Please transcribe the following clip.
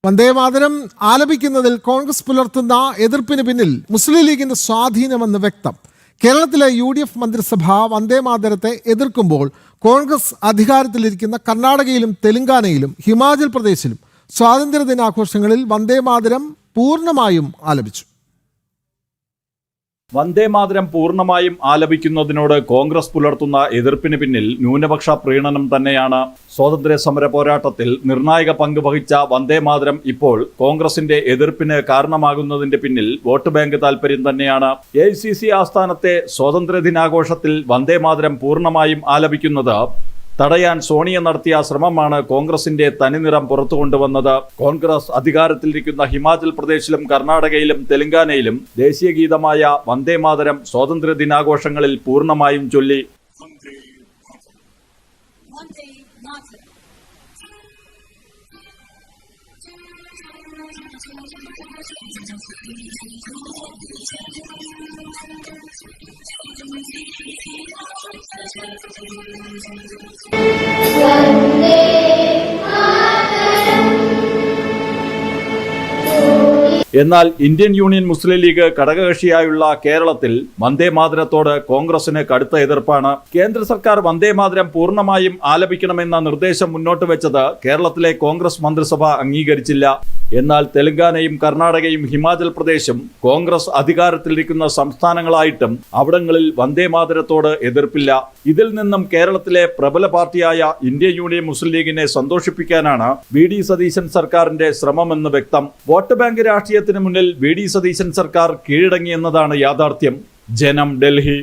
വന്ദേമാതരം ആലപിക്കുന്നതിൽ കോൺഗ്രസ് പുലർത്തുന്ന എതിർപ്പിന് പിന്നിൽ മുസ്ലിം ലീഗിന്റെ സ്വാധീനമെന്ന് വ്യക്തം. കേരളത്തിലെ UDF മന്ത്രിസഭ വന്ദേമാതരത്തെ എതിർക്കുമ്പോൾ കോൺഗ്രസ് അധികാരത്തിലിരിക്കുന്ന കർണാടകയിലും തെലങ്കാനയിലും ഹിമാചൽ പ്രദേശിലും സ്വാതന്ത്ര്യദിനാഘോഷങ്ങളിൽ വന്ദേമാതരം പൂർണ്ണമായും ആലപിച്ചു. വന്ദേമാതരം പൂർണ്ണമായും ആലപിക്കുന്നതിനോട് കോൺഗ്രസ് പുലർത്തുന്ന എതിർപ്പിന് പിന്നിൽ ന്യൂനപക്ഷ പ്രീണനം തന്നെയാണ്. സ്വാതന്ത്ര്യ സമര പോരാട്ടത്തിൽ നിർണായക പങ്ക് വഹിച്ച വന്ദേമാതരം ഇപ്പോൾ കോൺഗ്രസിന്റെ എതിർപ്പിന് കാരണമാകുന്നതിന്റെ പിന്നിൽ വോട്ട് ബാങ്ക് താൽപര്യം തന്നെയാണ്. AICC ആസ്ഥാനത്തെ സ്വാതന്ത്ര്യദിനാഘോഷത്തിൽ വന്ദേമാതരം പൂർണ്ണമായും ആലപിക്കുന്നത് തടയാൻ സോണിയ നടത്തിയ ശ്രമമാണ് കോൺഗ്രസിന്റെ തനിനിറം പുറത്തു കൊണ്ടുവന്നത്. കോൺഗ്രസ് അധികാരത്തിലിരിക്കുന്ന ഹിമാചൽ പ്രദേശിലും കർണാടകയിലും തെലങ്കാനയിലും ദേശീയ ഗീതമായ വന്ദേമാതരം സ്വാതന്ത്ര്യ ദിനാഘോഷങ്ങളിൽ പൂർണ്ണമായും ചൊല്ലി. എന്നാൽ ഇന്ത്യൻ യൂണിയൻ മുസ്ലിം ലീഗ് ഘടകകക്ഷിയായുള്ള കേരളത്തിൽ വന്ദേമാതരത്തോട് കോൺഗ്രസിന് കടുത്ത എതിർപ്പാണ്. കേന്ദ്ര സർക്കാർ വന്ദേമാതരം പൂർണ്ണമായും ആലപിക്കണമെന്ന നിർദ്ദേശം മുന്നോട്ട് വെച്ചത് കേരളത്തിലെ കോൺഗ്രസ് മന്ത്രിസഭ അംഗീകരിച്ചില്ല. എന്നാൽ തെലങ്കാനയും കർണാടകയും ഹിമാചൽ പ്രദേശും കോൺഗ്രസ് അധികാരത്തിലിരിക്കുന്ന സംസ്ഥാനങ്ങളായിട്ടും അവിടങ്ങളിൽ വന്ദേമാതരത്തോട് എതിർപ്പില്ല. ഇതിൽ നിന്നും കേരളത്തിലെ പ്രബല പാർട്ടിയായ ഇന്ത്യൻ യൂണിയൻ മുസ്ലിം ലീഗിനെ സന്തോഷിപ്പിക്കാനാണ് VD സതീശൻ സർക്കാരിന്റെ ശ്രമമെന്ന് വ്യക്തം. വോട്ട് ബാങ്ക് രാഷ്ട്രീയത്തിന് മുന്നിൽ VD സതീശൻ സർക്കാർ കീഴടങ്ങിയെന്നതാണ് യാഥാർത്ഥ്യം. ജനം, ഡൽഹി.